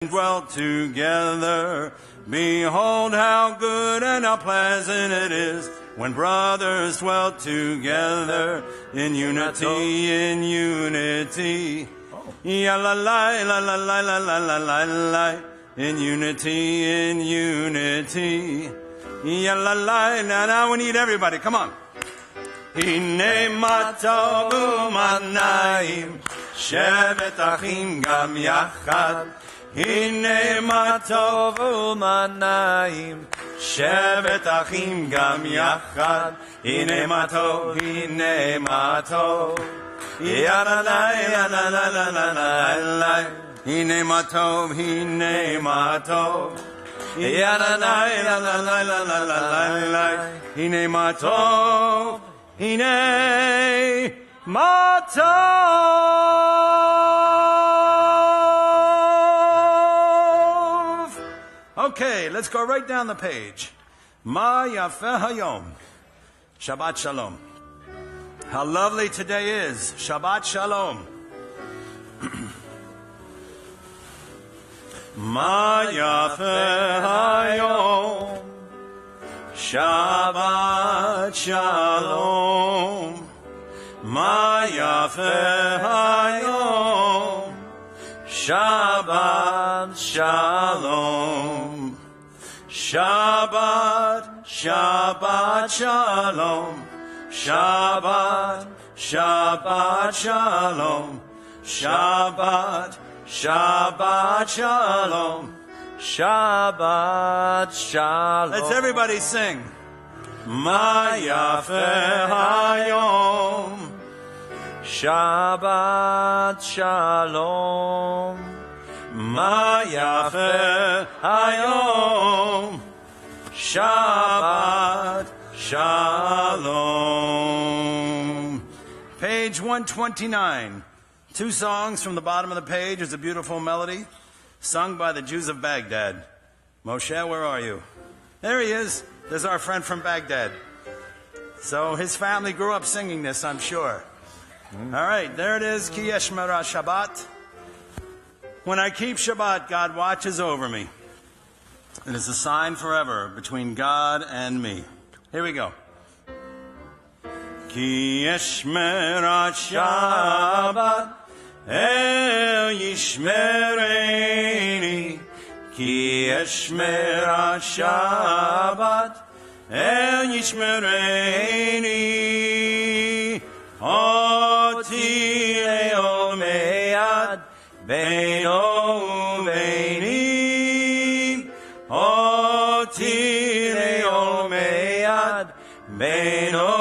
dwell together. Behold how good and how pleasant it is when brothers dwell together in unity, in unity. Ya la la la la la la la la la la. In unity, in unity. Ya la la. Now we need everybody. Come on. Hine matov u'manayim shevet achim gam yachad. Hine matov u'manayim shevet achim gam yachad. Hine matov, hine matov. Ya la la la la la la la la la. Hine matov, hine matov. Ya la la la la la la la la la. Hine matov. Hine matov. Okay, let's go right down the page. Ma yafeh hayom. Shabbat shalom. How lovely today is. Shabbat shalom. Ma yafeh hayom. Shabbat shalom. Ma yafeh hayom. Shabbat shalom. Shabbat, Shabbat shalom. Shabbat, Shabbat shalom. Shabbat, Shabbat shalom. Shabbat shalom. Let's everybody sing. Ma yafeh hayom. Shabbat shalom. Ma yafeh hayom. Shabbat shalom. Page 129. 2 songs from the bottom of the page is a beautiful melody sung by the Jews of Baghdad. Moshe, where are you? There he is. There's our friend from Baghdad. So his family grew up singing this, I'm sure. All right, there it is. Ki yesh mera Shabbat. When I keep Shabbat, God watches over me. It is a sign forever between God and me. Here we go. Ki yesh mera Shabbat. El yishmereni, ki yishmera Shabbat. El yishmereni, oti le'omeyad beino u'beini. Oti le'omeyad beino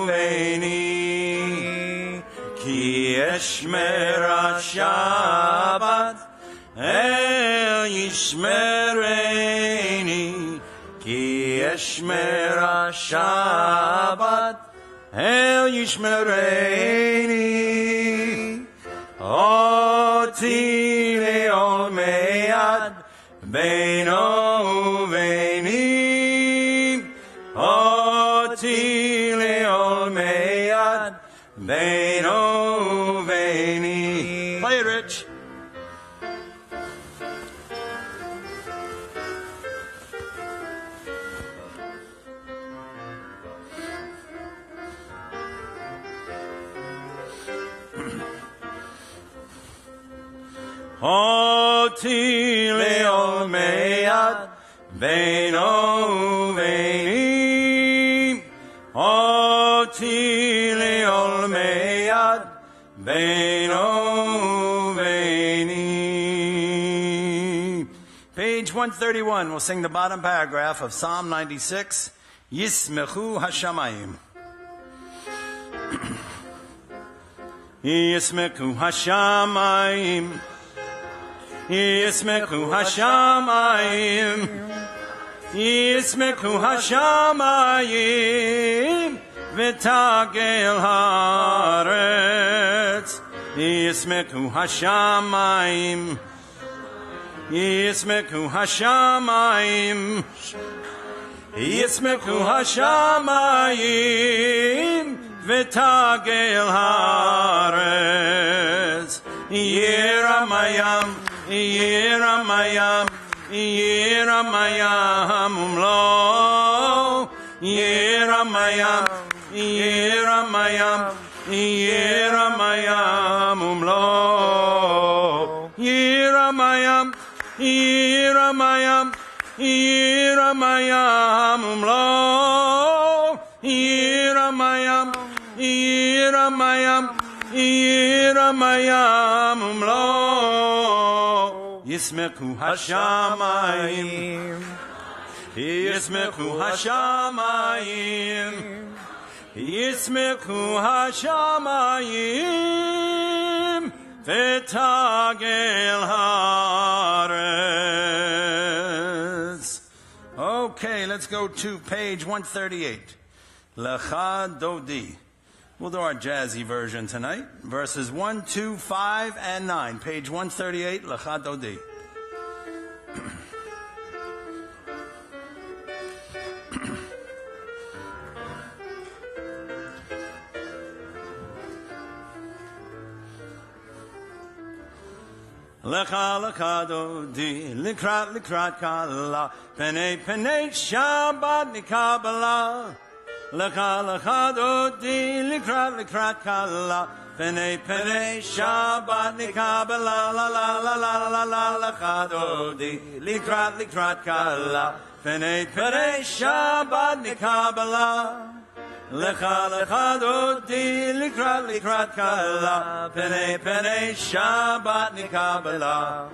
u'beini. Ki yishmera Shabbat, el yishmereni. Ki yishmera Shabbat, el yishmereni. Oti le'omeyad beino u'beini. Oti le'omeyad beino u'beini. Play it, Rich. Oti le'omeyad beino u'beini. Oti le'omeyad beino u'beini. Page 131. We'll sing the bottom paragraph of Psalm 96. Yismechu hashamayim. Yismechu hashamayim. Yismechu hashamayim. Yismechu hashamayim. V'tagel haaretz. Yismechu hashamayim. Yismechu hashamayim. Yismechu hashamayim. V'tagel haaretz. Yeramayam. Yiramayam, Yiramayam umlo. Yiramayam, Yiramayam, Yiramayam umlo. Yiramayam, Yiramayam, Yiramayam umlo. Yiramayam, Yiramayam, Yiramayam umlo. Yismechu hashamayim, Yismechu hashamayim, Yismechu hashamayim, v'tagel haaretz. Okay, let's go to page 138. Lecha Dodi. We'll do our jazzy version tonight. Verses 1, 2, 5, and 9. Page 138, Lecha Dodi. Lecha lecha dodi, likrat likrat kala, penei penei Shabbat nikabala. Lecha lecha dodi, likrat likrat kala, penei penei Shabbat nikabala. La la la la la la lecha dodi, likrat likrat kala, penei penei Shabbat nikabala. Lecha lecha dodi, likrat likrat kala, penei penei Shabbat nikabala.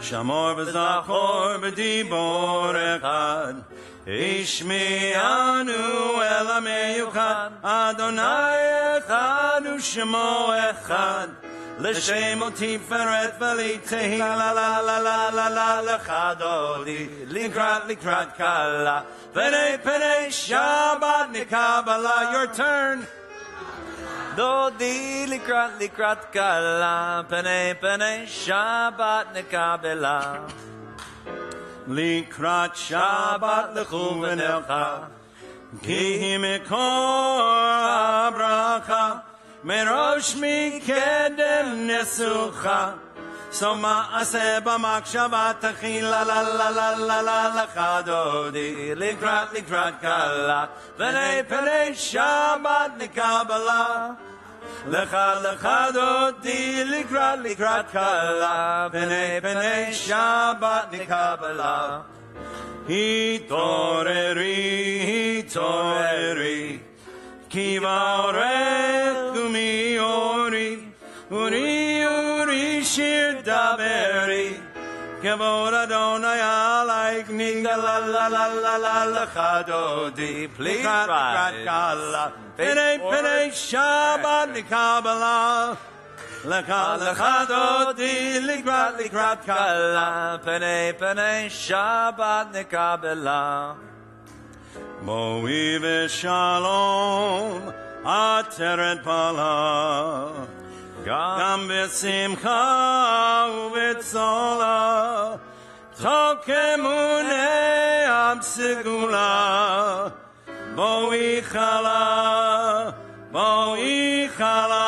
Shamor v'zachor b'dibor echad, ishmi'anu el ha'meyuchad, Adonai echad u'shemo echad, l'shem u'tiferet v'litehi, la la la la la la la lecha dodi, likrat likrat kala, penei penei Shabbat nikabala. Your turn. Dodi likrat likrat kala, penei penei Shabbat nikabela. Likrat Shabbat lechu v'nelcha, ki mikor abracha, merosh mikedem nesucha. So ma'aseh b'makshavat tachil, la la la la la la lecha dodi, likrat likrat kala, penei penei Shabbat nikabala. Lecha lecha dodi, likrat likrat kala, penei penei Shabbat nikabala. Hitoreri, hitoreri, ki va'orech u'mi'ori, uri uri shir daveri, kavod Adonai alaikni, la la la la la la lecha dodi, Please likrat rise. likrat kala, penei penei Shabbat nikabala. Lecha lecha dodi, likrat likrat kala, Kala, penei penei Shabbat nikabela. Boi v'shalom ateret pala, gam v'simcha u'v'tzola, tok emunei absegula, boi chala, boi chala.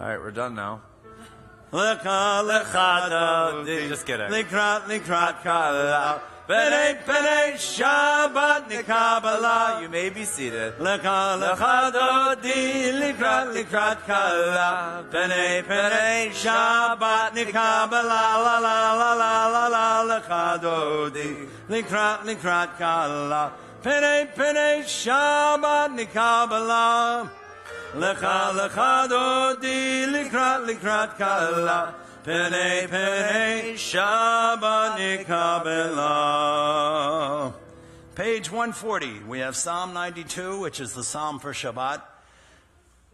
All right, we're done now. Lecha lecha dodi, Just kidding. likrat likrat kala, penei penei Shabbat nikabala. You may be seated. Lecha lecha dodi, likrat likrat kala, penei penei Shabbat nikabala. La la la la la la lecha dodi, likrat likrat kala, penei penei Shabbat nikabala. Lecha lecha dodi, likrat likrat kala, penei penei Shabbat nikabela. Page 140, we have Psalm 92, which is the Psalm for Shabbat.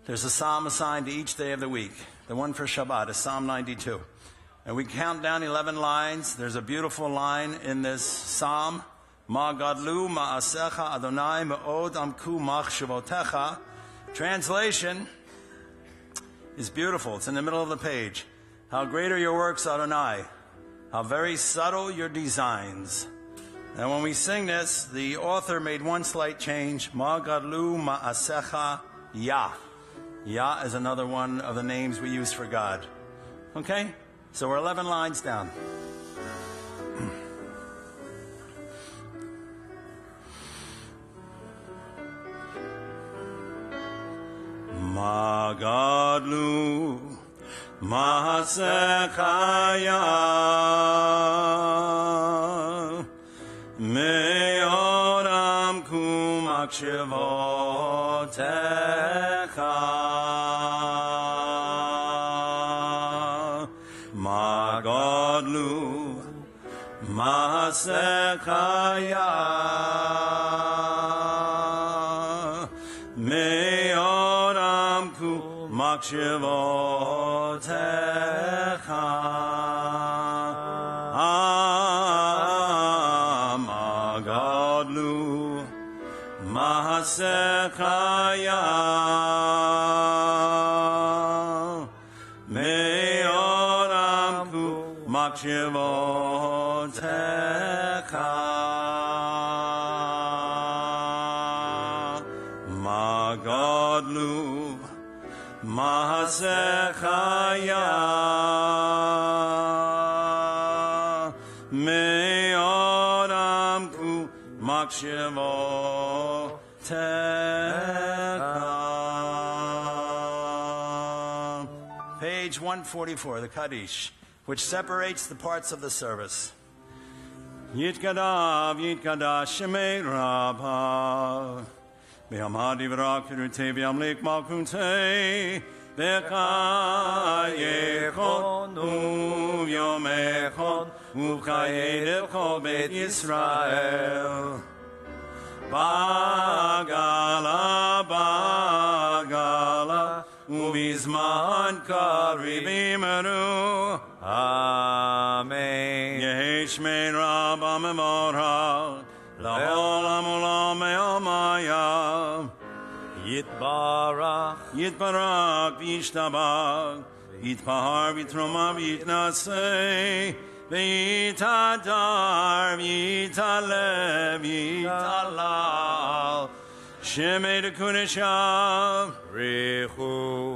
There's a Psalm assigned to each day of the week. The one for Shabbat is Psalm 92. And we count down 11 lines. There's a beautiful line in this Psalm. Ma gadlu ma'asecha Adonai me'od amku machshavotecha. Translation is beautiful. It's in the middle of the page. How great are your works, Adonai. How very subtle your designs. And when we sing this, the author made one slight change. Ma gadlu ma'asecha Yah. Yah is another one of the names we use for God. Okay? So we're 11 lines down. Magadlu Masekaya Meoram Kumakshivotecha Magadlu Masekaya Meoram Kumakshivotecha Magadlu Masekaya Meoram Kumakshivotecha Magadlu Mahasechaya Meoram Kumakshivotecha. Page 144, the Kaddish, which separates the parts of the service. Yitkadav, Yitkadash, Shemei Rabbah. Behamadi v'rakirute v'amlik malkunte v'chayechon u'yomechon u'chayed kol beit Yisrael Bagala Bagala u'bizman karib imeru Amen. Yehi shmei Rabbah mevorach L'olam olam me'omaya Yitbarach. Yitbarak v'yishtabach Yitpahar v'yitroma v'yitnaseh V'yitadar v'yitalev v'yitalal Shemei d'kudeshav Richu.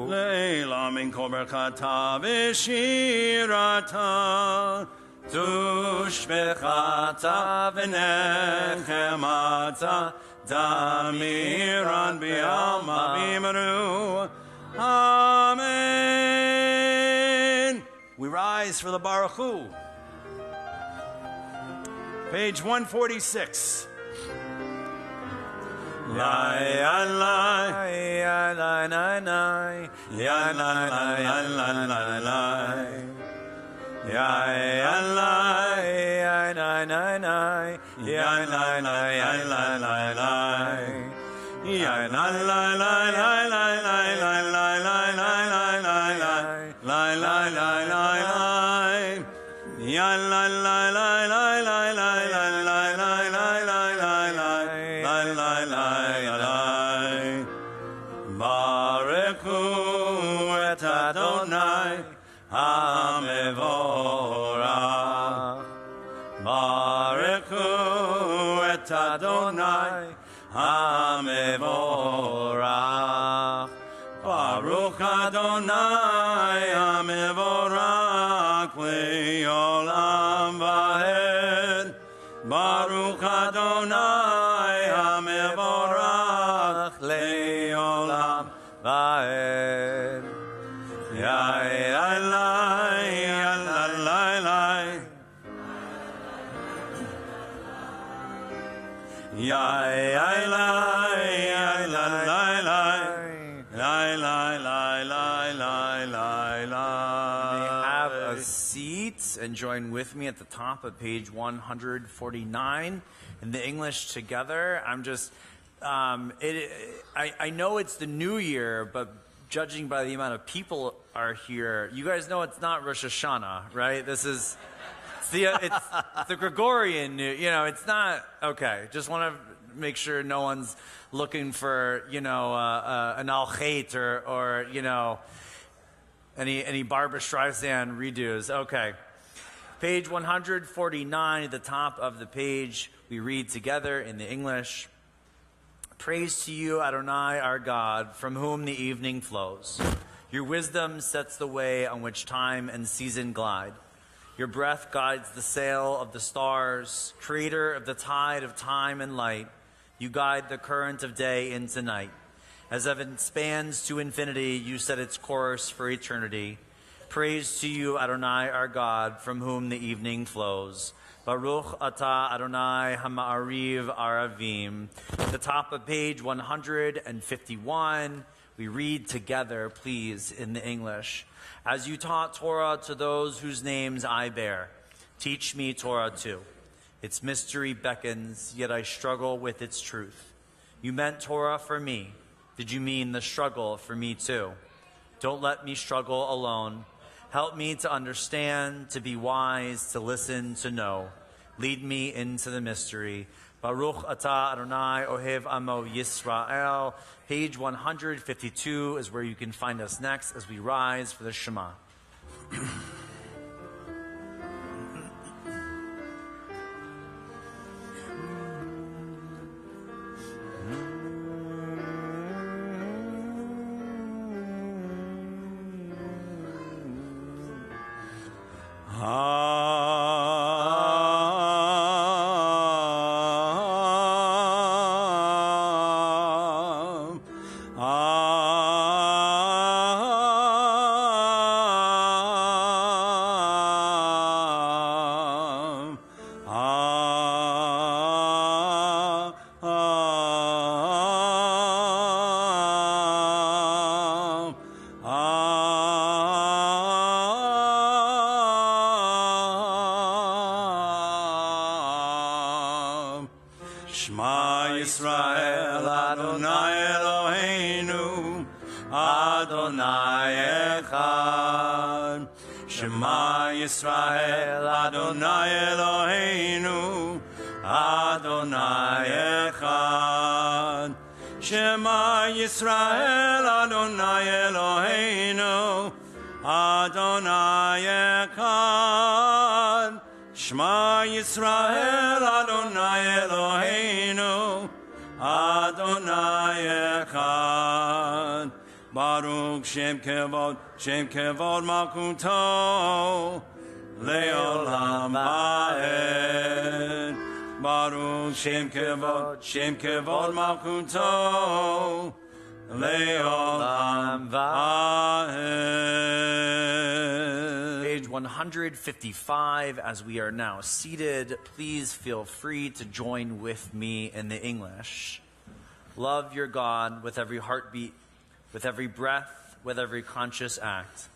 Le'elam min kol berchata v'shirata Tushbechata v'nechemata Damiran b'alma b'imru Amen. We rise for the Baruch Hu. Page 146. Lai, lai, lai, Lai, lai, lai. lai, lai, lai, lai, lai, lai. Ya Allah, Lai, lai, lai, lai. ya la la ya la la la, ya la la la la la la la la la la la la la la la, ya la la la la la la la la la la la la la. Bareku et Adonai. Hamevorach Barechu et Adonai Hamevorach Baruch Adonai Hamevorach Le'olam va'ed Baruch Adonai Hamevorach Le'olam Va'ed. Ya Have a seat and join with me at the top of page 149 in the English together. I'm just, I know it's the new year, but judging by the amount of people are here, you guys know it's not Rosh Hashanah, right? This is, it's the Gregorian, it's not, okay. Just want to make sure no one's looking for, an al-Chet or any Barbra Streisand redos. Okay. Page 149 at the top of the page, we read together in the English. Praise to you, Adonai, our God, from whom the evening flows. Your wisdom sets the way on which time and season glide. Your breath guides the sail of the stars, creator of the tide of time and light. You guide the current of day into night. As heaven spans to infinity, you set its course for eternity. Praise to you, Adonai, our God, from whom the evening flows. Baruch atah Adonai hama'ariv aravim. At the top of page 151, we read together, please, in the English. As you taught Torah to those whose names I bear, teach me Torah too. Its mystery beckons, yet I struggle with its truth. You meant Torah for me. Did you mean the struggle for me too? Don't let me struggle alone. Help me to understand, to be wise, to listen, to know. Lead me into the mystery. Baruch atah Adonai ohev amo Yisrael. Page 152 is where you can find us next as we rise for the Shema. Shema Yisrael, Adonai Eloheinu, Adonai Echad. Shema Yisrael, Adonai Eloheinu, Adonai Echad. Shema Yisrael, Adonai Eloheinu, Adonai Echad. Shema Yisrael, Adonai Eloheinu, Adonai Echad. Baruch Shem Kevod Malkuto, Leolam Vaed. Baruch Shem Kevod Malkuto, Leolam Vaed. Page 155, as we are now seated, please feel free to join with me in the English. Love your God with every heartbeat, with every breath, with every conscious act.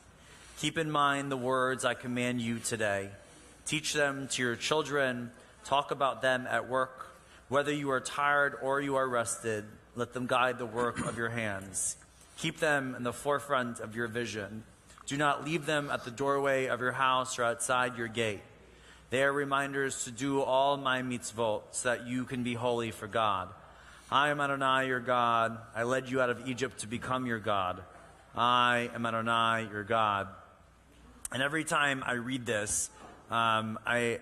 Keep in mind the words I command you today. Teach them to your children. Talk about them at work. Whether you are tired or you are rested, let them guide the work of your hands. Keep them in the forefront of your vision. Do not leave them at the doorway of your house or outside your gate. They are reminders to do all my mitzvot so that you can be holy for God. I am Adonai, your God. I led you out of Egypt to become your God. I am Adonai, your God. And every time I read this, I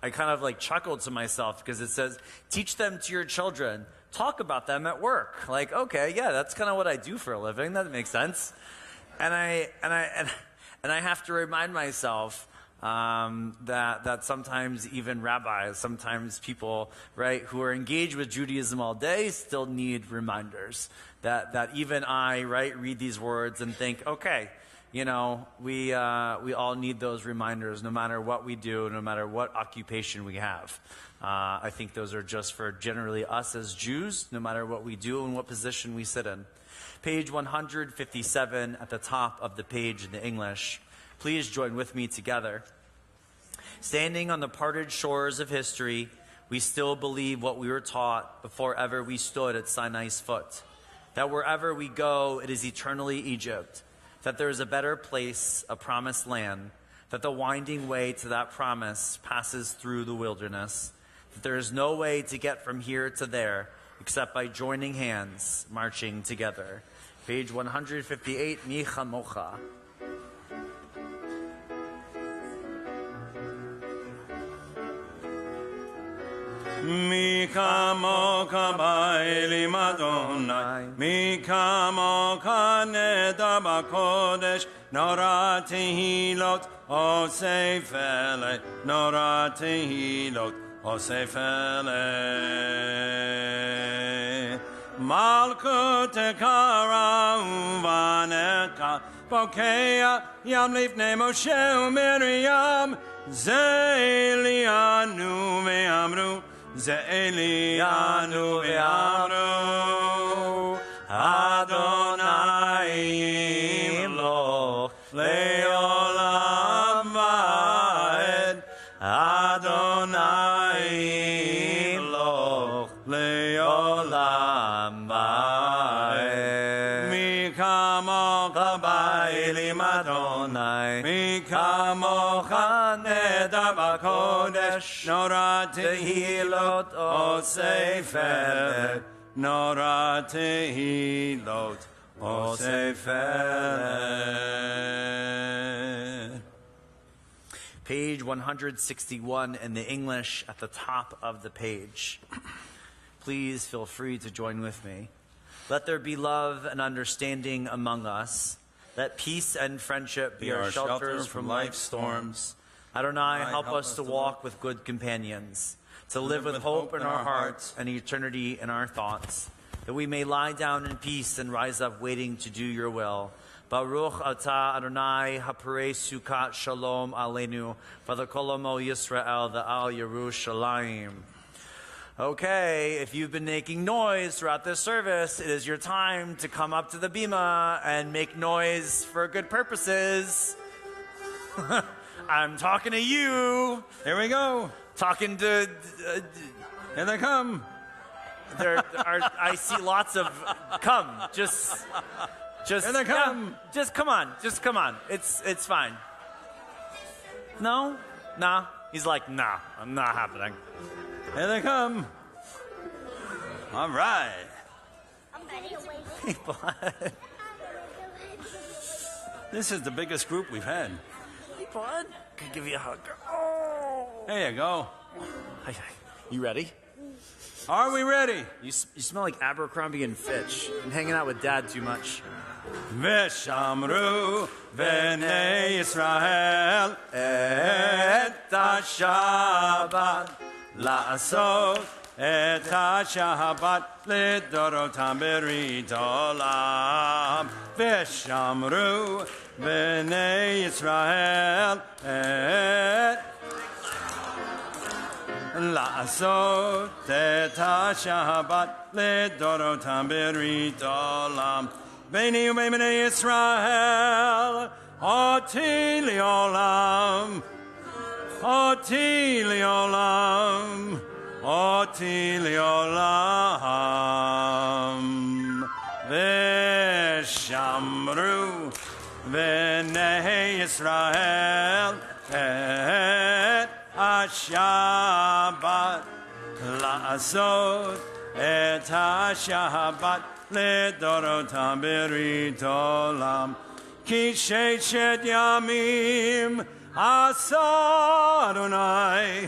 kind of like chuckle to myself because it says, teach them to your children. Talk about them at work. Like, okay, yeah, that's kind of what I do for a living. That makes sense. And I have to remind myself that sometimes even rabbis, sometimes people, right, who are engaged with Judaism all day still need reminders. That even I, right, read these words and think, okay, you know, we all need those reminders no matter what we do, no matter what occupation we have. I think those are just for generally us as Jews, no matter what we do and what position we sit in. Page 157 at the top of the page in the English. Please join with me together. Standing on the parted shores of history, we still believe what we were taught before ever we stood at Sinai's foot. That wherever we go, it is eternally Egypt. That there is a better place, a promised land. That the winding way to that promise passes through the wilderness. That there is no way to get from here to there except by joining hands, marching together. Page 158, Mi Chamocha. Mi kamoka ba'elim Adonai, mi kamoka neda b'kodesh, nora tehilot osefele, nora tehilot osefele. Malkut ekara uvaneka, bokea yam lifnei Moshe u'Miriam, ze'elianu ve'amru, ze'elianu ve'amru, Adonai imloch le'olam va'ed, Adonai imloch le'olam va'ed. Mi kamocha ba'elim Adonai, mi kamocha neda b'kodesh, nora tehilot osefele, nora tehilot osefele. Page 161 in the English at the top of the page. Please feel free to join with me. Let there be love and understanding among us. Let peace and friendship be our shelters from life's storms. Adonai, help us to walk with good companions, to live with hope in our hearts and eternity in our thoughts, that we may lie down in peace and rise up waiting to do your will. Baruch atah Adonai haparei sukat shalom aleinu, Father Kolomo Yisrael, the Al Yerushalayim. Okay, if you've been making noise throughout this service, it is your time to come up to the bima and make noise for good purposes. I'm talking to you. Here we go. Talking to... Here they come. I see lots of come. Just Here they come. Yeah, just come on. Just come on. It's fine. No? Nah. He's like, nah, I'm not happening. Here they come. All right. This is the biggest group we've had. Hey, bud. Can I give you a hug? Oh. There you go. Hi. You ready? Are we ready? You smell like Abercrombie and Fitch. I'm hanging out with Dad too much. Veshamru v'nei Yisrael et ha-Shabbat la'asot et ha-Shabbat lidorotam berit olam. Veshamru v'nei Yisrael et la'asot et ha-Shabbat lidorotam berit olam. Beni u'bnei Yisrael, oti li'olam, oti li'olam, oti li'olam. V'shamru v'nei Yisrael et ha-Shabbat la'asot et ha-Shabbat לדורותם ברית עולם. כי ששת ימים עשה אדוני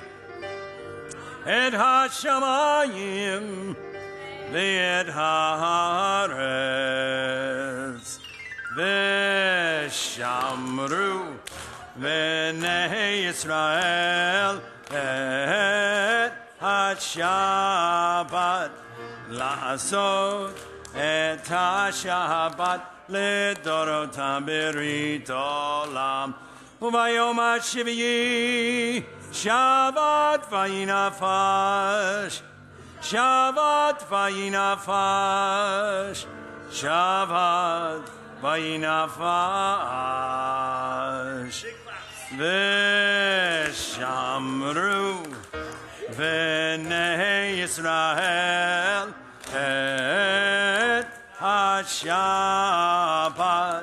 את השמיים ואת הארץ, ושמרו בני ישראל את השבת לעשות את השבת לדורותם ברית עולם. וביום השביעי שבת וינפש, שבת וינפש, שבת וינפש. ושמרו בני ישראל את השבת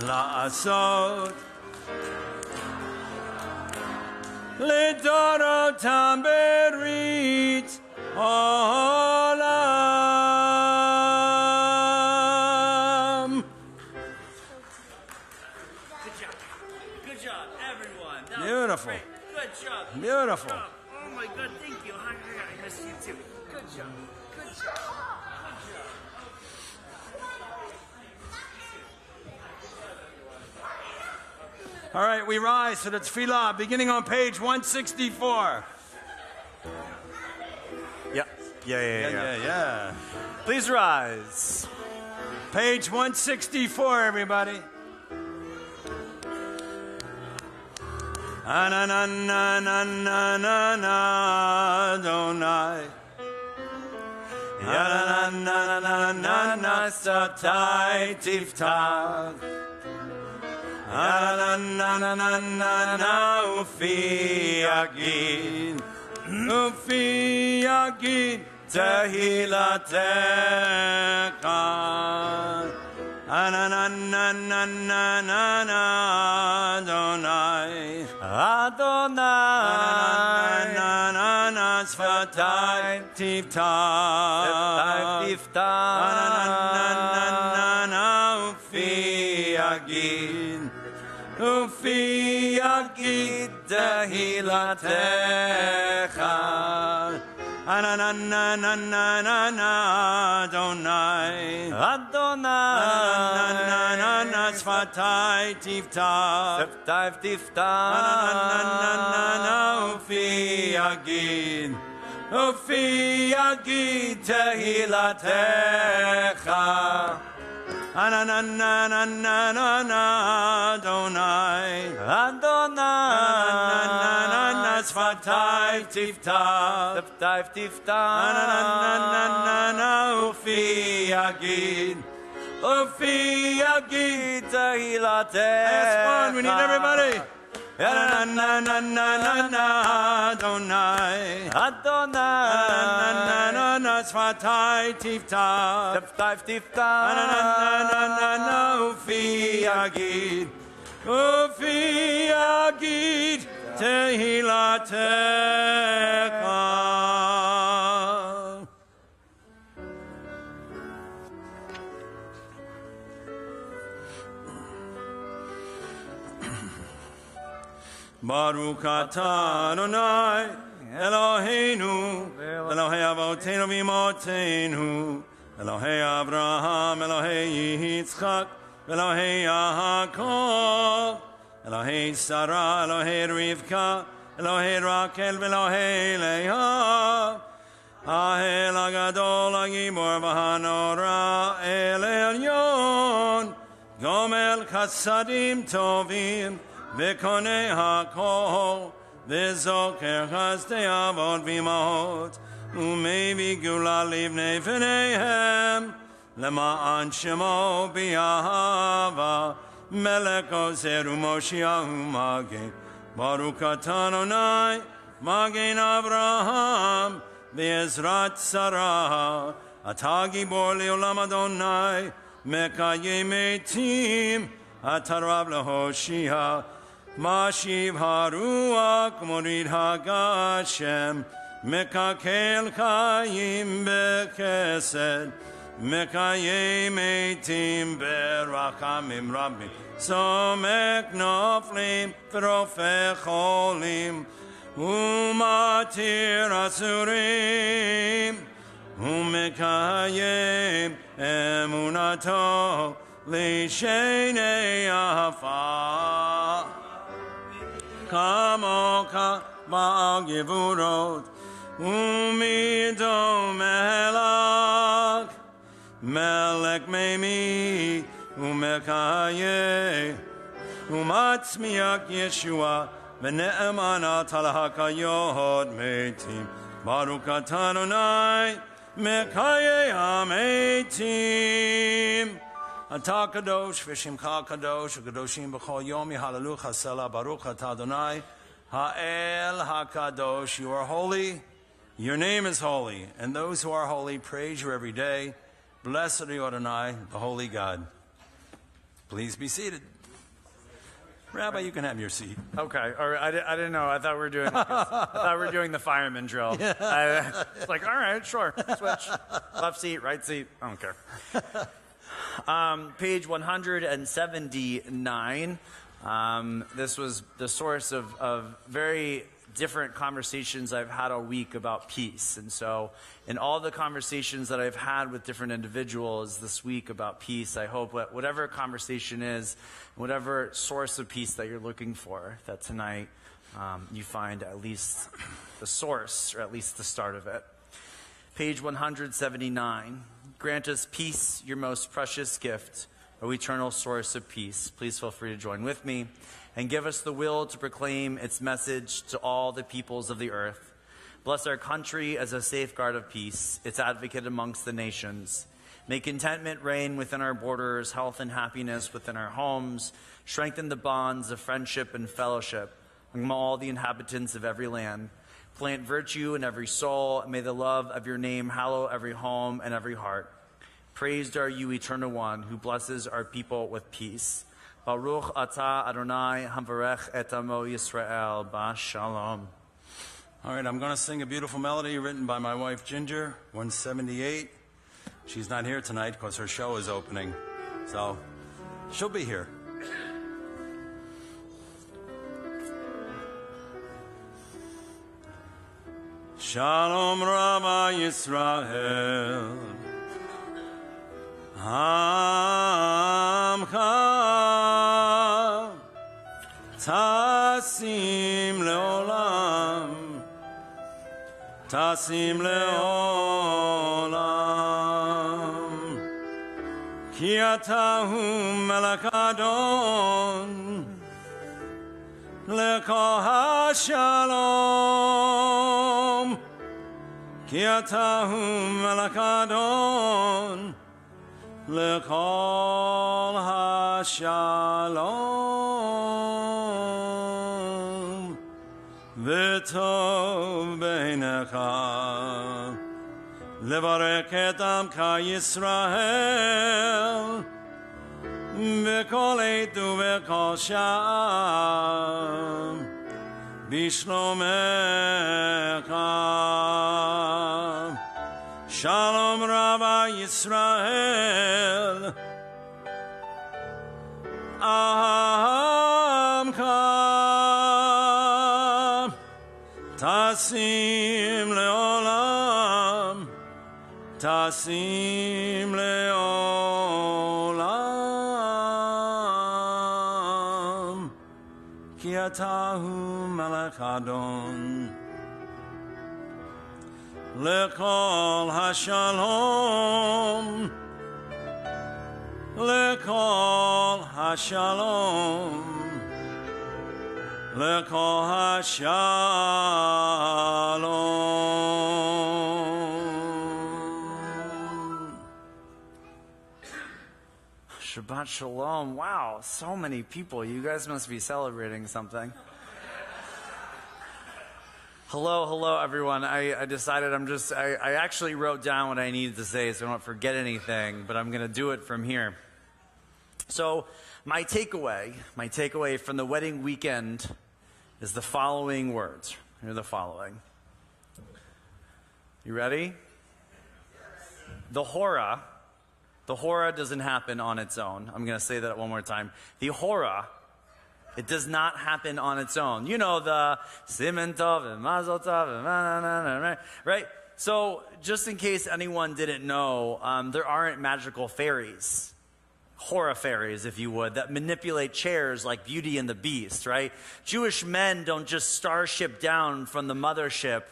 לעשות לדורותם ברית עולם. Good job, everyone. That Beautiful. was great. Good job. Beautiful. Good job. my God, thank you. I miss you too. Good job. Good job. All right, we rise for the tefillah, beginning on page 164. Yeah. Please rise. Page 164, everybody. Anananananana, Adonai. Anananananana, Satai Tiftach. Ananananana, Ufi Yagid. Ufi Yagid. Tehilatecha. Anananananana, Adonai. Anananana, Sfatai Tiftach. Anananana, Ufi Yagid. Ufi Yagid, Tehilatecha. Ananananana, Adonai. Anananana, Sfatai Tiftach. Anananana, Ufi Yagid. Ufi Yagid, Tehilatecha. Anananana, Adonai. Anananana, Sfatai Tiftach. Anananana, Ufi Yagid. Ufi Yagid, Tehilatecha. We need everybody. Anananana, Adonai. Anananana, Sfatai Tiftach. Anananana, Ufi Yagid. Ufi Yagid, Tehilatecha. Baruch atah Adonai Eloheinu Elohei Avotenu v'Imotenu Elohei Abraham Elohei Yitzchak Elohei Yaakov Elohei Sarah Elohei Rivka Elohei Rakel Elohei Leah Ahel Agadol Agibor V'Hanora El Elyon Gomel Chassadim Tovim V'konei hakol, v'zoker chasdei avot v'imahot, u'mevi gula livnei v'neihem, lema'an shemo b'yahava, melech ozer u'moshiach u'magen, Baruch atah Adonai, magen Avraham, v'ezrat Sarah, atah gibor le'olam Adonai, mekayem metim, atah rav lehoshia, Mashiv haruach morid hagashem mekakel chayim bekesed mekayem eitim berachamim rabim somek noflim v'rofeh cholim umatir asurim umekayem emunato lishenei afa Kamoka ba'al gevurot umido melech melech meimi umekaye umatzmiach Yeshua v'ne'emana talahakayot metim Baruch atah Adonai mekaye hametim Atah kadosh v'shimcha kadosh v'kadoshim b'chol yom yihalalu chasela Baruch atah Adonai ha'el hakadosh. You are holy, your name is holy, and those who are holy praise you every day. Blessed are you, Adonai, the holy God. Please be seated. Rabbi, you can have your seat. Okay. All right. I didn't know. I thought we were doing. I thought we were doing the fireman drill. Yeah. It's like, all right, sure, switch, left seat, right seat. I don't care. Page 179. This was the source of very different conversations I've had all week about peace. And so in all the conversations that I've had with different individuals this week about peace, I hope that whatever conversation is, whatever source of peace that you're looking for, that tonight you find at least the source, or at least the start of it. Page 179. Grant us peace, your most precious gift, O eternal source of peace. Please feel free to join with me. And give us the will to proclaim its message to all the peoples of the earth. Bless our country as a safeguard of peace, its advocate amongst the nations. May contentment reign within our borders, health and happiness within our homes. Strengthen the bonds of friendship and fellowship among all the inhabitants of every land. Plant virtue in every soul. May the love of your name hallow every home and every heart. Praised are you, Eternal One, who blesses our people with peace. Baruch atah Adonai hamvarech et amo Yisrael b'shalom. All right, I'm going to sing a beautiful melody written by my wife, Ginger, 178. She's not here tonight because her show is opening, so she'll be here. Shalom Rama Yisrael Amcha Tasim Leolam Tasim Leolam Ki Atahu Melech Adon Leko HaShalom Ki Atahu Melech Adon Lekol HaShalom V'tov beinecha Levarek et Amcha Yisrael V'kol eitu v'kol sham Bishlomecha Shalom Rabba Yisrael Amcha Tasim Leolam Tasim Leolam Ki Atahu Melech Adon Lekol HaShalom Lekol HaShalom Lekol HaShalom. Shabbat Shalom. Wow, so many people. You guys must be celebrating something. Hello, everyone. I decided I actually wrote down what I needed to say so I don't forget anything, but I'm going to do it from here. So my takeaway from the wedding weekend is the following words. Here are the following. You ready? The hora doesn't happen on its own. I'm going to say that one more time. The hora, it does not happen on its own. You know, the Siman Tov and Mazel Tov and right? So just in case anyone didn't know, there aren't magical fairies, hora fairies, if you would, that manipulate chairs like Beauty and the Beast, right? Jewish men don't just starship down from the mothership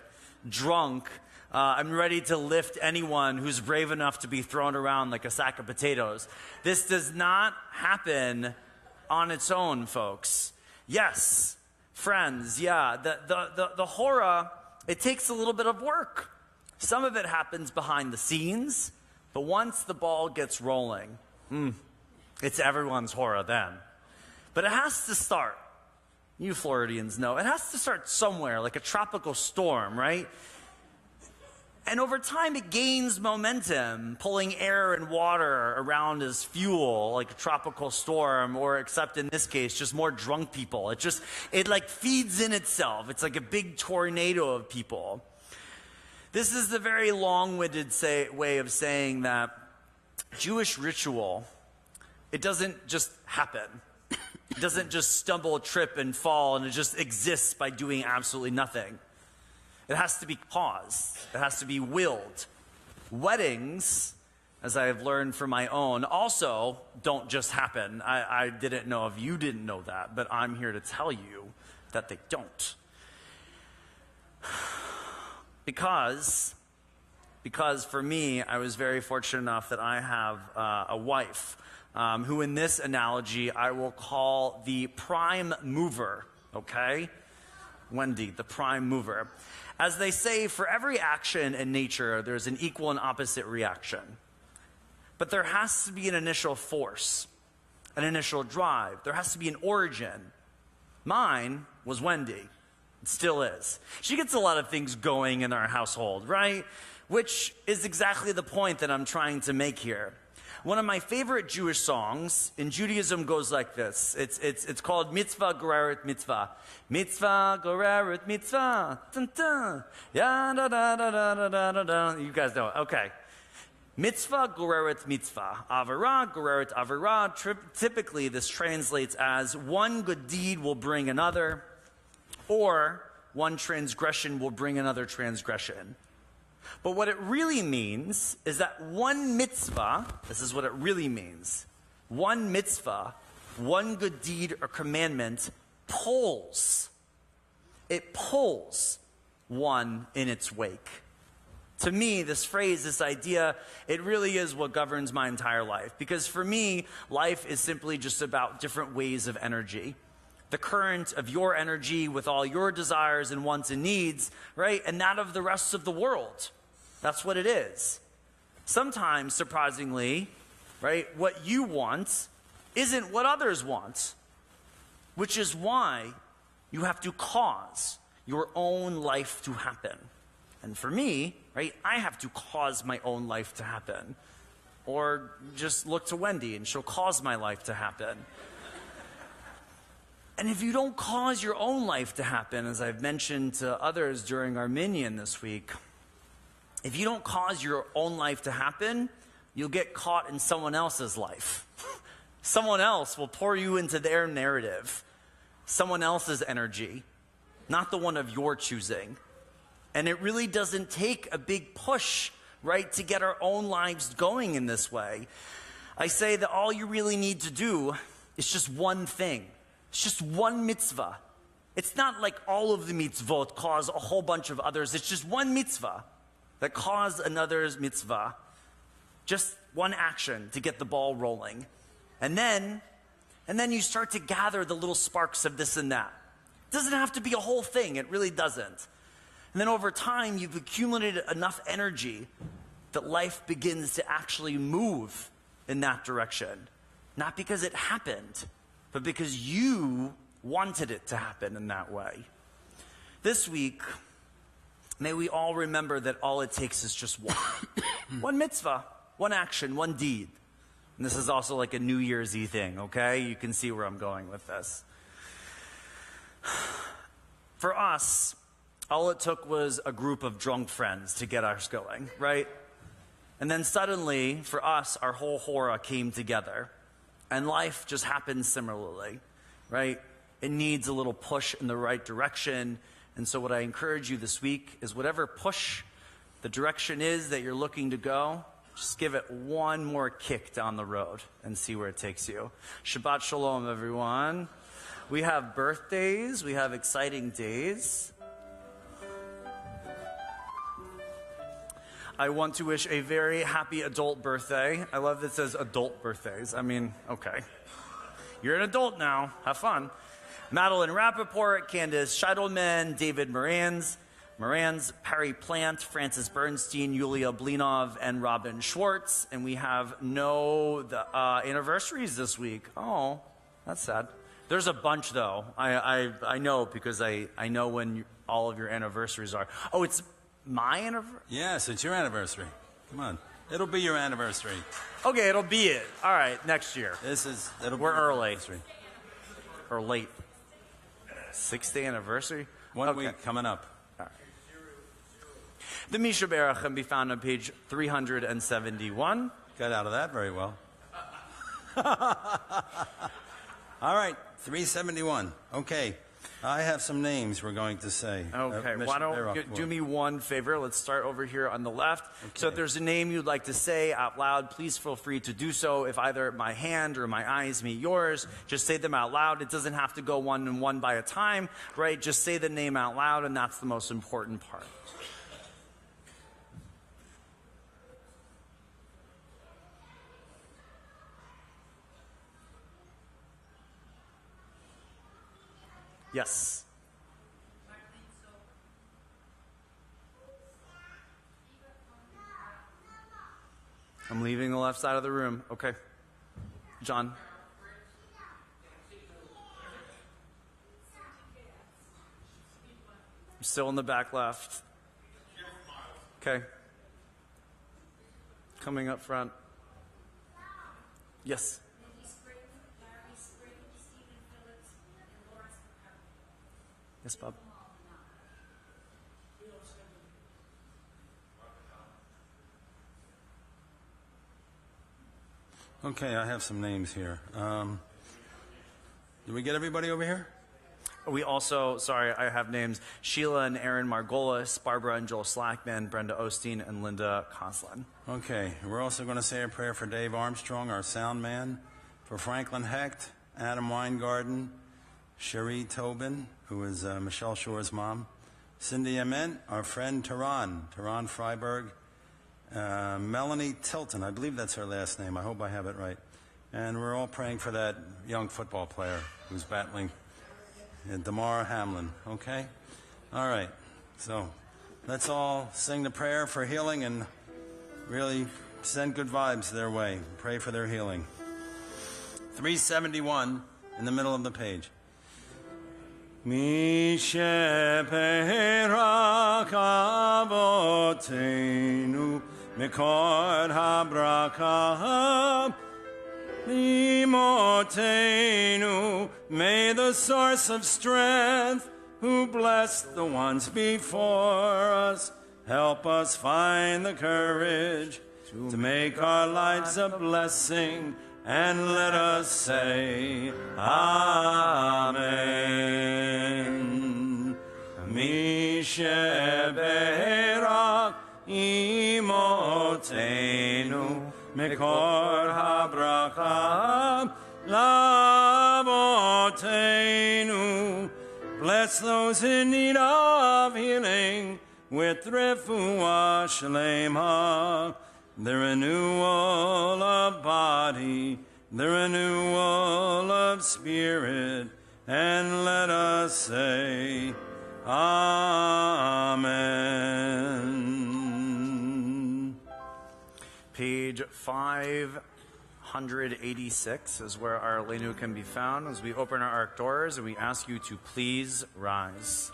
drunk. I'm ready to lift anyone who's brave enough to be thrown around like a sack of potatoes. This does not happen on its own, folks. Yes, friends, yeah, the hora, it takes a little bit of work. Some of it happens behind the scenes, but once the ball gets rolling, it's everyone's hora then. But it has to start. You Floridians know. It has to start somewhere, like a tropical storm, right? And over time, it gains momentum, pulling air and water around as fuel, like a tropical storm, or except in this case, just more drunk people. It like feeds in itself. It's like a big tornado of people. This is the very long-winded way of saying that Jewish ritual, it doesn't just happen. It doesn't just stumble, trip, and fall, and it just exists by doing absolutely nothing. It has to be caused. It has to be willed. Weddings, as I have learned from my own, also don't just happen. I didn't know if you didn't know that, but I'm here to tell you that they don't. Because for me, I was very fortunate enough that I have a wife who in this analogy I will call the prime mover, okay? Wendy, the prime mover. As they say, for every action in nature, there's an equal and opposite reaction. But there has to be an initial force, an initial drive. There has to be an origin. Mine was Wendy. It still is. She gets a lot of things going in our household, right? Which is exactly the point that I'm trying to make here. One of my favorite Jewish songs in Judaism goes like this. It's called Mitzvah Goreret Mitzvah. Mitzvah Goreret Mitzvah. Dun, dun. Ya, da, da, da, da, da, da, da. You guys know it. Okay. Mitzvah Goreret Mitzvah. Avarah Goreret Avarah. Typically, this translates as one good deed will bring another, or one transgression will bring another transgression. But what it really means is that one mitzvah, this is what it really means, one mitzvah, one good deed or commandment pulls. It pulls one in its wake. To me, this phrase, this idea, it really is what governs my entire life. Because for me, life is simply just about different ways of energy. The current of your energy with all your desires and wants and needs, right? And that of the rest of the world. That's what it is. Sometimes, surprisingly, right, what you want isn't what others want, which is why you have to cause your own life to happen. And for me, right, I have to cause my own life to happen. Or just look to Wendy and she'll cause my life to happen. And if you don't cause your own life to happen, as I've mentioned to others during our Minyan this week, if you don't cause your own life to happen, you'll get caught in someone else's life. Someone else will pour you into their narrative, someone else's energy, not the one of your choosing. And it really doesn't take a big push, right, to get our own lives going in this way. I say that all you really need to do is just one thing. It's just one mitzvah. It's not like all of the mitzvot cause a whole bunch of others. It's just one mitzvah that cause another's mitzvah. Just one action to get the ball rolling. And then you start to gather the little sparks of this and that. It doesn't have to be a whole thing. It really doesn't. And then over time, you've accumulated enough energy that life begins to actually move in that direction. Not because it happened, but because you wanted it to happen in that way. This week, may we all remember that all it takes is just one. One mitzvah, one action, one deed. And this is also like a New Year's Eve thing, okay? You can see where I'm going with this. For us, all it took was a group of drunk friends to get us going, right? And then suddenly, for us, our whole hora came together. And life just happens similarly, right? It needs a little push in the right direction. And so what I encourage you this week is whatever push the direction is that you're looking to go, just give it one more kick down the road and see where it takes you. Shabbat Shalom, everyone. We have birthdays. We have exciting days. I want to wish a very happy adult birthday. I love that it says adult birthdays. I mean, okay. You're an adult now. Have fun. Madeline Rappaport, Candace Scheidleman, David Morans, Perry Plant, Francis Bernstein, Yulia Blinov, and Robin Schwartz. And we have no anniversaries this week. Oh, that's sad. There's a bunch, though. I know because I know when all of your anniversaries are. Oh, it's my anniversary? Yes, it's your anniversary. Come on. It'll be your anniversary. Okay, it'll be it. All right, next year. We're early. Or late. 6th anniversary? One week coming up. All right. The Misha Berach can be found on page 371. Got out of that very well. All right, 371. Okay. I have some names we're going to say. Okay, why don't you do me one favor? Let's start over here on the left. Okay. So if there's a name you'd like to say out loud, please feel free to do so. If either my hand or my eyes meet yours, just say them out loud. It doesn't have to go one and one by a time, right? Just say the name out loud, and that's the most important part. Yes. I'm leaving the left side of the room. Okay. John. I'm still in the back left. Okay. Coming up front. Yes. Yes, Bob. Okay, I have some names here. Did we get everybody over here? We also, sorry, I have names. Sheila and Aaron Margolis, Barbara and Joel Slackman, Brenda Osteen, and Linda Conslin. Okay, we're also going to say a prayer for Dave Armstrong, our sound man, for Franklin Hecht, Adam Weingarten, Cherie Tobin, who is Michelle Shore's mom, Cindy Ament, our friend Tehran Freiberg, Melanie Tilton, I believe that's her last name, I hope I have it right. And we're all praying for that young football player who's battling, Damar Hamlin, okay? All right, so let's all sing the prayer for healing and really send good vibes their way. Pray for their healing. 371 in the middle of the page. Mi sheperak avotenu mikor habraka limotenu. May the source of strength, who blessed the ones before us, help us find the courage to make our lives a blessing, and let us say, Amen. Mi sheberak imotenu mikor habracha lavotenu. Bless those in need of healing with refuah shlema, the renewal of body, the renewal of spirit, and let us say, Amen. Page 586 is where our Leinu can be found as we open our ark doors, and we ask you to please rise.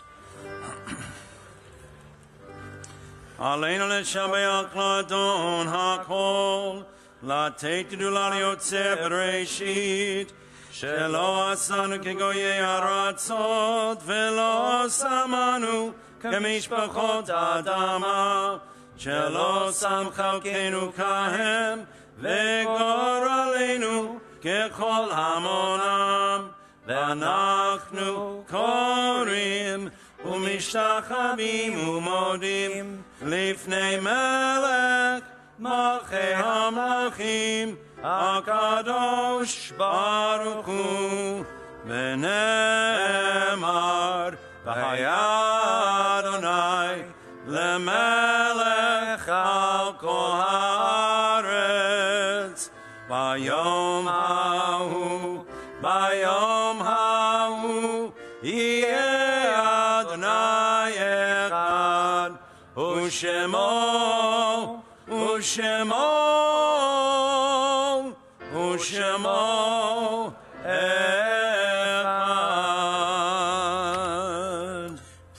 Aleinu l'shabeach l'adon hakol, l'teitidu l'yotze b'reishit, shelo asanu kegoyei haratzot, velo samanu kemishpachot adama, shelo sam chalkenu kahem, vegor aleinu kechol hamonam, ve'anachnu korim, ומשתחווים ומודים לפני מלך מלכי המלכים הקדוש ברוך הוא, ונאמר והיה אדוני למלך על כל הארץ. ביום ההוא יהיה אדוני אחד, ושמו אחד.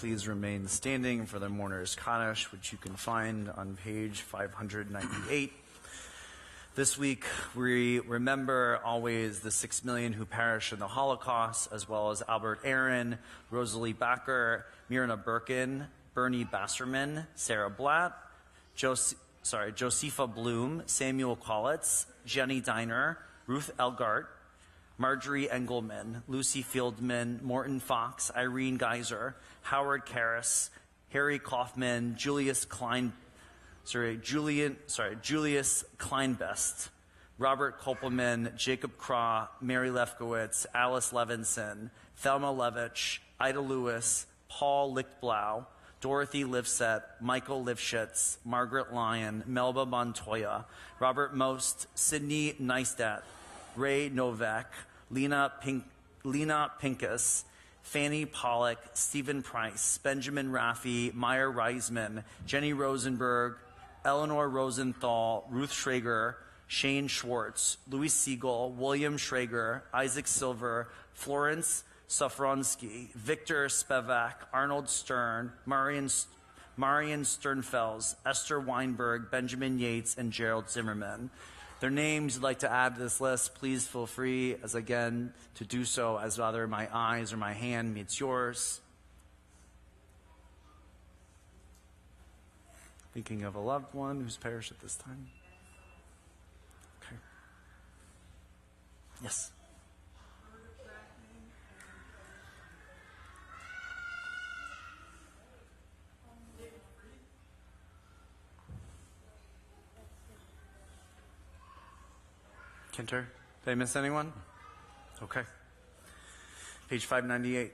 Please remain standing for the mourner's Kaddish, which you can find on page 598. This week, we remember always the 6 million who perished in the Holocaust, as well as Albert Aaron, Rosalie Backer, Mirna Birkin, Bernie Basserman, Sarah Blatt, Josepha Bloom, Samuel Collitz, Jenny Diner, Ruth Elgart, Marjorie Engelman, Lucy Fieldman, Morton Fox, Irene Geiser, Howard Karras, Harry Kaufman, Julius Kleinbest, Robert Kopelman, Jacob Craw, Mary Lefkowitz, Alice Levinson, Thelma Levitch, Ida Lewis, Paul Lichtblau, Dorothy Livset, Michael Lifshitz, Margaret Lyon, Melba Montoya, Robert Most, Sidney Neistat, Ray Novak, Lena Pincus, Fanny Pollock, Stephen Price, Benjamin Raffi, Meyer Reisman, Jenny Rosenberg, Eleanor Rosenthal, Ruth Schrager, Shane Schwartz, Louis Siegel, William Schrager, Isaac Silver, Florence Safronsky, Victor Spevak, Arnold Stern, Marian Sternfels, Esther Weinberg, Benjamin Yates, and Gerald Zimmerman. Their names you'd like to add to this list, please feel free, as again, to do so as either my eyes or my hand meets yours. Thinking of a loved one who's perished at this time. Okay. Yes. Kinter, did I miss anyone? Okay. Page 598.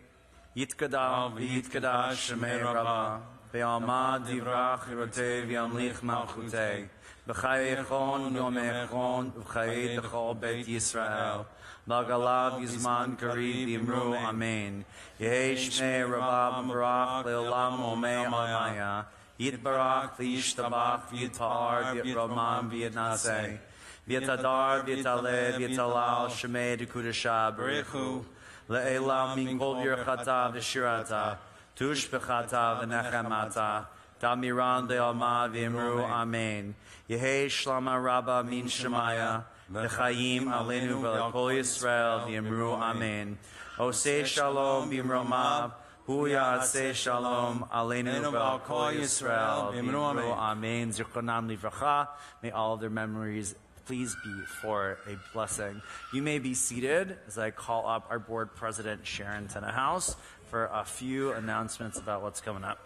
Yitkadal v'yitkadash shemei Rabbah ve'almad divrach hirotei v'yamlich malchutei b'chai echon yom echon v'chai dechol beit Yisrael b'agalav yizman karib yimru amen Yehei shmei Rabbah b'barach le'olam omei amaya Yitbarach v'yishtabach v'yitar v'yitramam v'yitnaseh V'yatadar, v'yataleh, v'yatalal, shemei dekudasha, b'richu, le'elam min kol birchata v'shirata, tushbechata v'nechamata, damiran le'alma v'imru amen. Yehei shlama rabba min shemaya, v'chayim aleinu v'lekol Yisrael v'imru amen. Oseh shalom b'imromav, hu ya'aseh shalom aleinu v'lekol Yisrael v'imru amen. Zichronam livracha, may all of their memories please be for a blessing. You may be seated as I call up our board president, Sharon Tenenhouse, for a few announcements about what's coming up.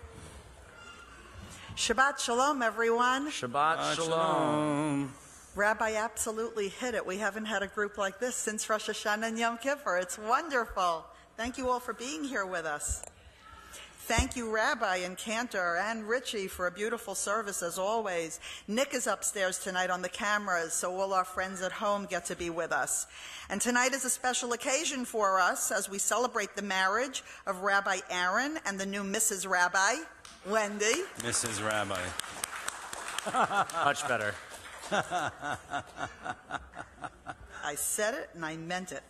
Shabbat Shalom, everyone. Shabbat Shalom. Rabbi absolutely hit it. We haven't had a group like this since Rosh Hashanah and Yom Kippur. It's wonderful. Thank you all for being here with us. Thank you, Rabbi and Cantor and Richie, for a beautiful service as always. Nick is upstairs tonight on the cameras, so all our friends at home get to be with us. And tonight is a special occasion for us as we celebrate the marriage of Rabbi Aaron and the new Mrs. Rabbi, Wendy. Mrs. Rabbi. Much better. I said it and I meant it.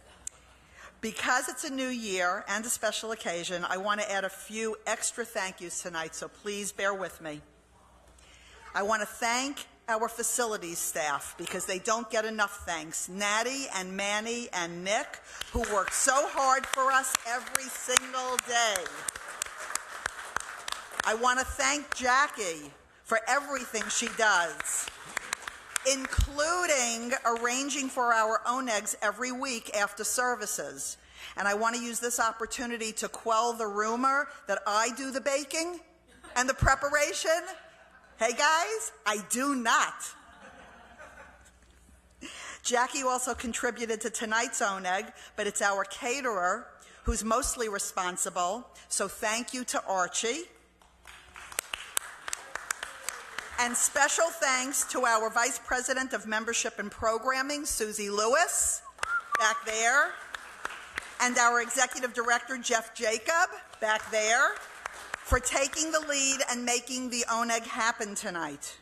Because it's a new year and a special occasion, I want to add a few extra thank yous tonight, so please bear with me. I want to thank our facilities staff because they don't get enough thanks. Natty and Manny and Nick, who work so hard for us every single day. I want to thank Jackie for everything she does, including arranging for our own eggs every week after services. And I want to use this opportunity to quell the rumor that I do the baking and the preparation. Hey guys, I do not. Jackie also contributed to tonight's own egg, but it's our caterer who's mostly responsible. So thank you to Archie. And special thanks to our Vice President of Membership and Programming, Susie Lewis, back there, and our Executive Director, Jeff Jacob, back there, for taking the lead and making the Oneg happen tonight.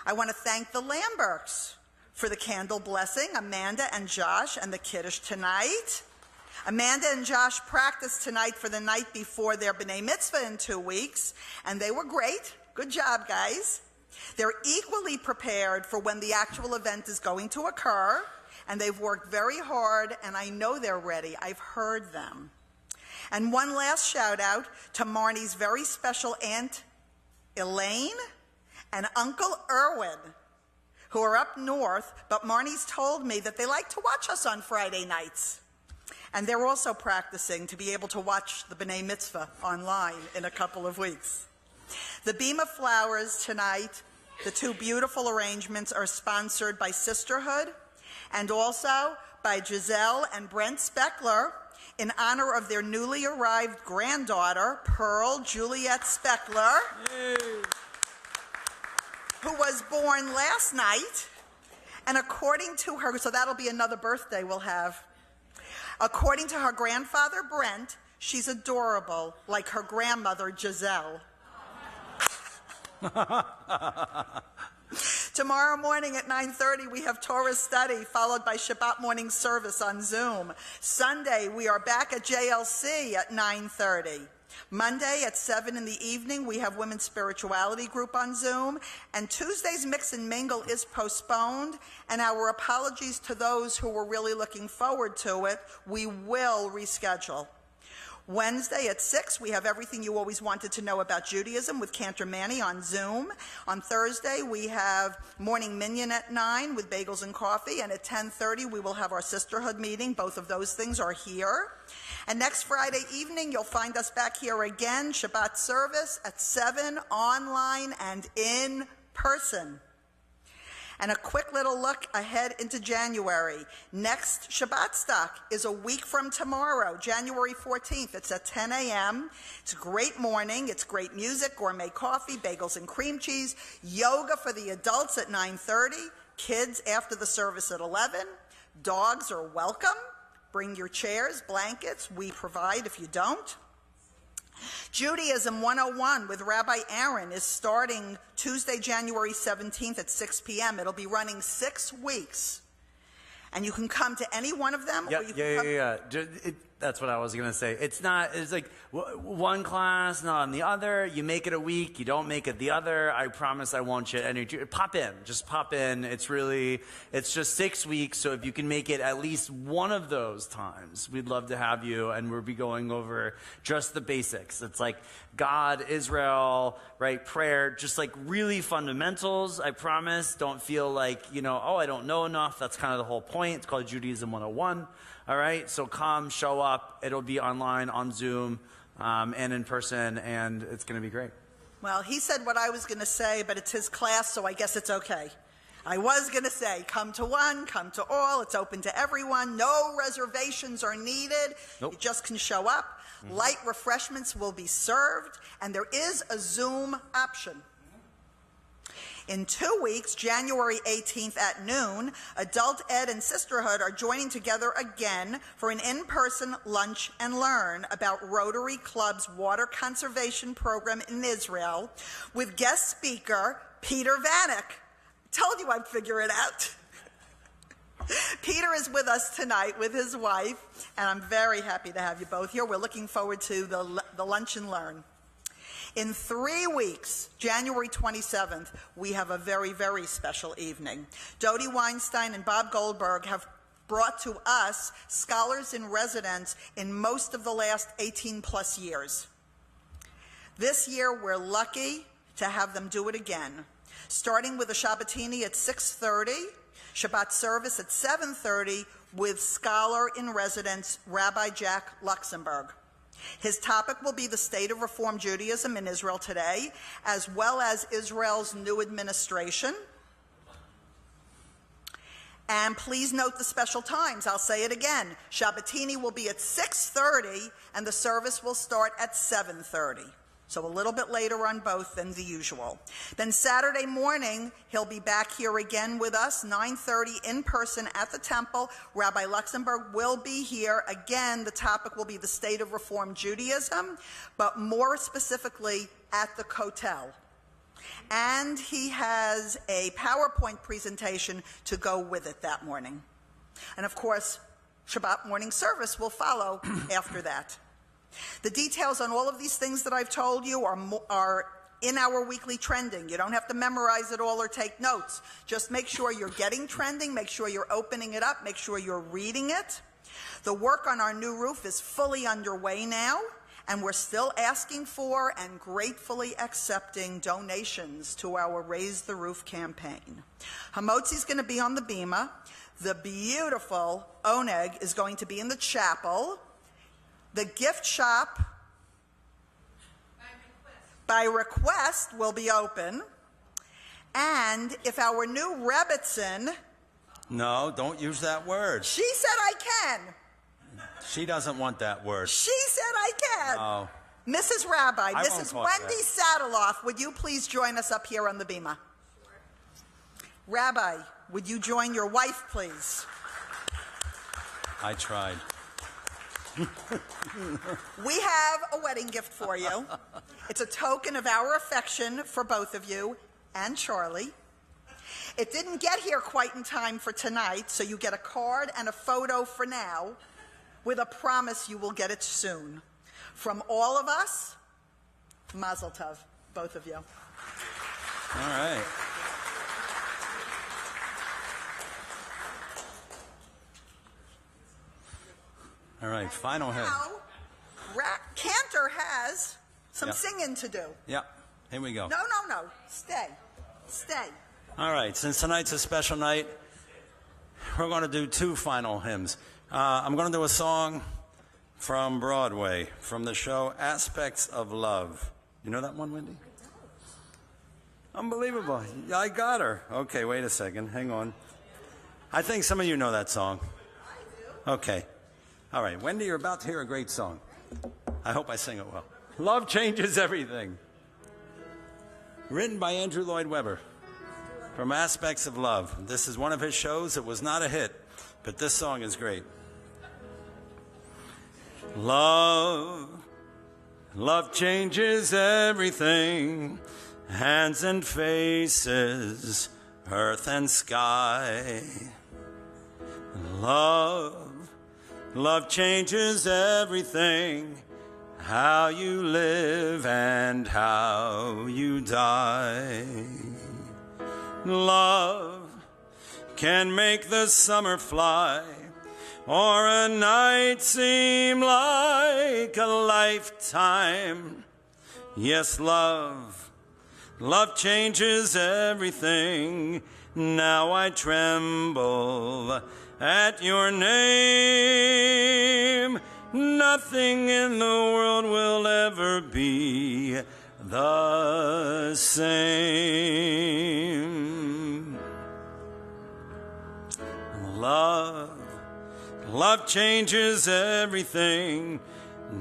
I want to thank the Lamberts for the candle blessing, Amanda and Josh, and the Kiddush tonight. Amanda and Josh practiced tonight for the night before their B'nai Mitzvah in 2 weeks, and they were great. Good job, guys. They're equally prepared for when the actual event is going to occur, and they've worked very hard, and I know they're ready. I've heard them. And one last shout out to Marnie's very special Aunt Elaine and Uncle Erwin, who are up north, but Marnie's told me that they like to watch us on Friday nights. And they're also practicing to be able to watch the B'nai Mitzvah online in a couple of weeks. The Beam of Flowers tonight, the two beautiful arrangements, are sponsored by Sisterhood and also by Giselle and Brent Speckler in honor of their newly arrived granddaughter, Pearl Juliet Speckler, who was born last night. And according to her, so that'll be another birthday we'll have. According to her grandfather, Brent, she's adorable, like her grandmother, Giselle. Tomorrow morning at 9:30, we have Torah study, followed by Shabbat morning service on Zoom. Sunday, we are back at JLC at 9:30. Monday at 7 in the evening, we have Women's Spirituality Group on Zoom. And Tuesday's Mix and Mingle is postponed. And our apologies to those who were really looking forward to it. We will reschedule. Wednesday at 6, we have Everything You Always Wanted to Know About Judaism with Cantor Manny on Zoom. On Thursday, we have Morning Minyan at 9 with bagels and coffee. And at 10:30, we will have our Sisterhood meeting. Both of those things are here. And next Friday evening, you'll find us back here again, Shabbat service at 7, online and in person. And a quick little look ahead into January. Next Shabbat stock is a week from tomorrow, January 14th. It's at 10 a.m. It's a great morning. It's great music, gourmet coffee, bagels and cream cheese, yoga for the adults at 9:30, kids after the service at 11. Dogs are welcome. Bring your chairs, blankets. We provide if you don't. Judaism 101 with Rabbi Aaron is starting Tuesday, January 17th at 6 p.m. It'll be running 6 weeks. And you can come to any one of them. That's what I was going to say. It's like one class, not on the other. You make it a week, you don't make it the other. I promise I won't shed any. Just pop in. It's just 6 weeks. So if you can make it at least one of those times, we'd love to have you. And we'll be going over just the basics. It's like God, Israel, right? Prayer, just like really fundamentals. I promise. Don't feel like, I don't know enough. That's kind of the whole point. It's called Judaism 101. All right, so come, show up. It'll be online, on Zoom, and in person, and it's going to be great. Well, he said what I was going to say, but it's his class, so I guess it's okay. I was going to say, come to one, come to all. It's open to everyone. No reservations are needed. Nope. You just can show up. Mm-hmm. Light refreshments will be served, and there is a Zoom option. In 2 weeks, January 18th at noon, Adult Ed and Sisterhood are joining together again for an in-person lunch and learn about Rotary Club's water conservation program in Israel with guest speaker Peter Vanek. Told you I'd figure it out. Peter is with us tonight with his wife, and I'm very happy to have you both here. We're looking forward to the lunch and learn. In 3 weeks, January 27th, we have a very, very special evening. Dodie Weinstein and Bob Goldberg have brought to us scholars in residence in most of the last 18-plus years. This year, we're lucky to have them do it again, starting with a Shabbatini at 6:30, Shabbat service at 7:30 with scholar in residence Rabbi Jack Luxembourg. His topic will be the state of Reform Judaism in Israel today, as well as Israel's new administration. And please note the special times. I'll say it again. Shabbatini will be at 6:30, and the service will start at 7:30. So a little bit later on both than the usual. Then Saturday morning, he'll be back here again with us, 9:30 in person at the temple. Rabbi Luxembourg will be here. Again, the topic will be the state of Reform Judaism, but more specifically at the Kotel. And he has a PowerPoint presentation to go with it that morning. And of course, Shabbat morning service will follow after that. The details on all of these things that I've told you are in our weekly trending. You don't have to memorize it all or take notes. Just make sure you're getting trending, make sure you're opening it up, make sure you're reading it. The work on our new roof is fully underway now, And we're still asking for and gratefully accepting donations to our Raise the Roof campaign. Hamotzi's going to be on the bima. The beautiful Oneg is going to be in the chapel. The gift shop, by request, will be open. And if our new Rebbitzin... No, don't use that word. She said I can. She doesn't want that word. She said I can. Oh. Mrs. Rabbi, I Mrs. won't talk Wendy Saddleoff, would you please join us up here on the bima? Sure. Rabbi, would you join your wife, please? I tried. We have a wedding gift for you. It's a token of our affection for both of you and Charlie. It didn't get here quite in time for tonight, so you get a card and a photo for now, with a promise you will get it soon. From all of us, Mazel Tov, both of you. All right. All right, final hymn. Now, Cantor has some Yep. singing to do. Yep, here we go. No. Stay. All right, since tonight's a special night, we're going to do two final hymns. I'm going to do a song from Broadway, from the show Aspects of Love. You know that one, Wendy? Unbelievable. I got her. Okay, wait a second. Hang on. I think some of you know that song. I do. Okay. All right, Wendy, you're about to hear a great song. I hope I sing it well. Love Changes Everything. Written by Andrew Lloyd Webber. From Aspects of Love. This is one of his shows. It was not a hit, but this song is great. Love changes everything. Hands and faces, earth and sky. Love changes everything. How you live and how you die. Love can make the summer fly, or a night seem like a lifetime. Yes, love changes everything. Now I tremble at your name. Nothing in the world will ever be the same. Love changes everything.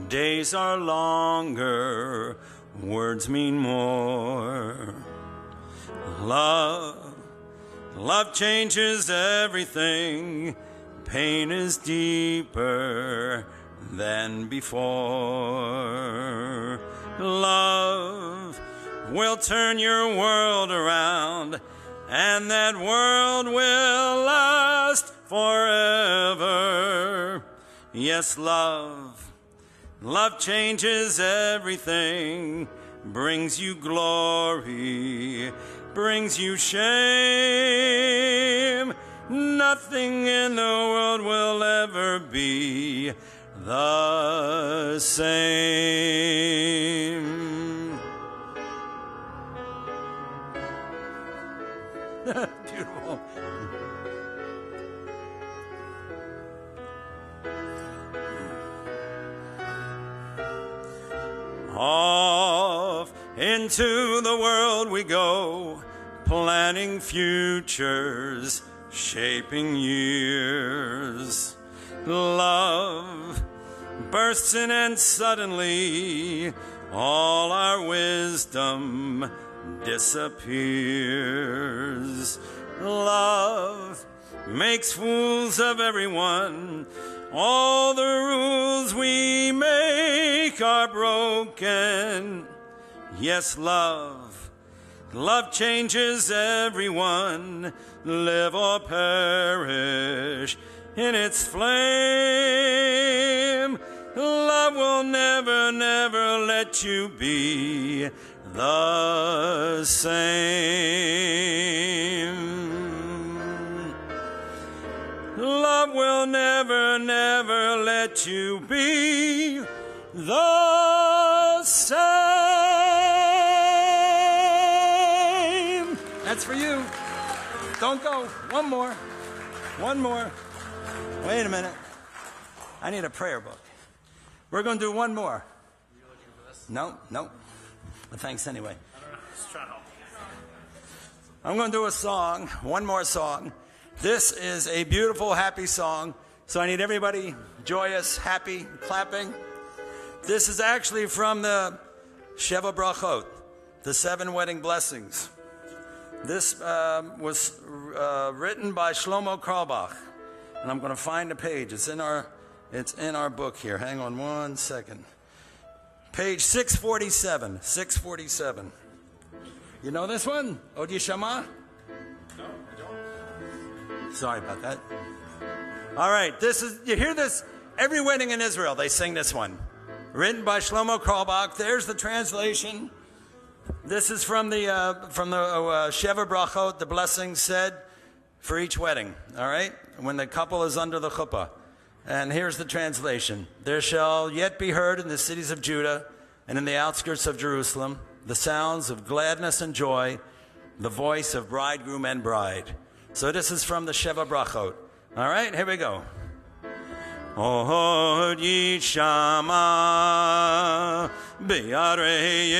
Days are longer, words mean more. Love changes everything. Pain is deeper than before. Love will turn your world around, and that world will last forever. Yes, love changes everything, brings you glory, brings you shame. Nothing in the world will ever be the same. Beautiful. Off into the world we go, planning futures, shaping years. Love bursts in and suddenly all our wisdom disappears. Love makes fools of everyone. All the rules we make are broken. Yes, love changes everyone. Live or perish in its flame. Love will never, never let you be the same. Love will never, never let you be the same. That's for you. Don't go. One more. One more. Wait a minute. I need a prayer book. We're going to do one more. Are you looking for this? No. But thanks anyway. I don't know. Just trying to help. I'm going to do a song, one more song. This is a beautiful, happy song. So I need everybody joyous, happy, clapping. This is actually from the Sheva Brachot, the 7 wedding blessings. This was written by Shlomo Carlebach, and I'm going to find the page. It's in our book here. Hang on one second. Page 647. 647. You know this one? Od Yishama? No, I don't. Sorry about that. All right, you hear this every wedding in Israel. They sing this one, written by Shlomo Carlebach. There's the translation. This is from the Sheva Brachot, the blessings said for each wedding. All right, when the couple is under the chuppah. And here's the translation. There shall yet be heard in the cities of Judah and in the outskirts of Jerusalem the sounds of gladness and joy, the voice of bridegroom and bride. So this is from the Sheva Brachot. All right, here we go. Od Yishama B'yarei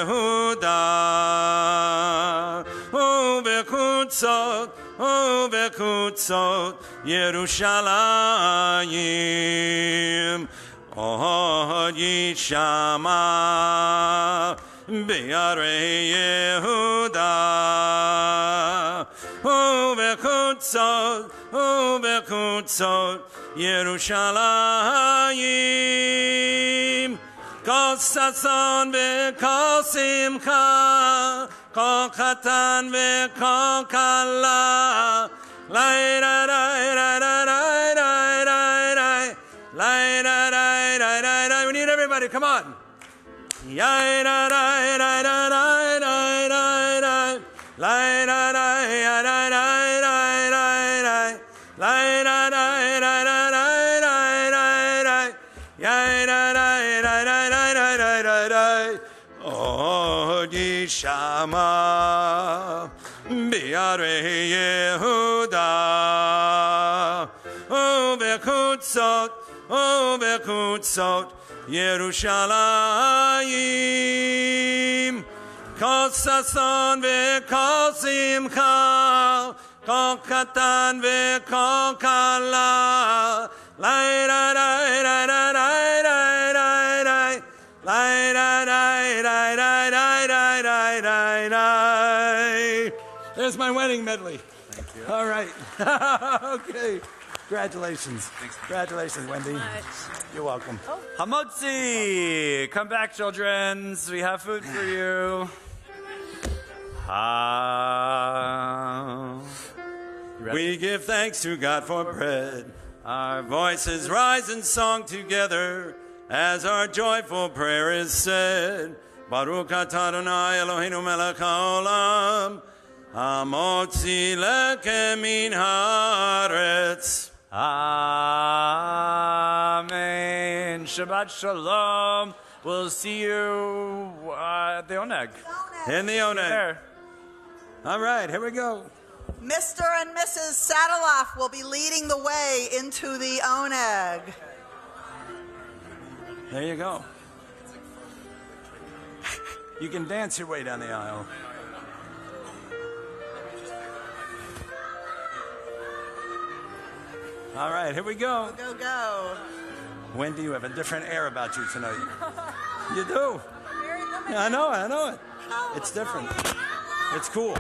Yehuda Ubekutzot Yerushalayim Od Yishama B'yarei Yehuda Ubekutzot Yerushalayim Kol satzon v'kol simcha Kol chatan v'kol kala Lai da da da da da da da da. We need everybody, come on. Yai da da da da da da da. Lai da da da da da da. Lai da da da da da. Yai da da da da da. Od Yishama B'yarei Yehuda Ubekutzot Yerushalayim Kol satzon v'kol simcha Kol katan v'kol kala Lai da da da da da da da Lai da da da da da da da. There's my wedding medley. Thank you. All right. Okay. Congratulations. Thanks. Congratulations, Wendy. You're welcome. Hamotzi! Come back, children. We have food for you. We give thanks to God for bread. Our voices rise in song together as our joyful prayer is said. Baruch atah Adonai Eloheinu melech haolam, hamotzi lechem min haaretz. Amen. Shabbat shalom. We'll see you at the Oneg. In the Oneg. There. All right, here we go. Mr. and Mrs. Sadeloff will be leading the way into the Oneg. There you go. You can dance your way down the aisle. All right, here we go. Go, go. Wendy, you have a different air about you tonight. You do. Very limited. Yeah, I know it. It's different. It's cool.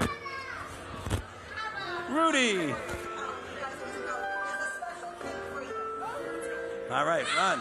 Rudy. All right, run.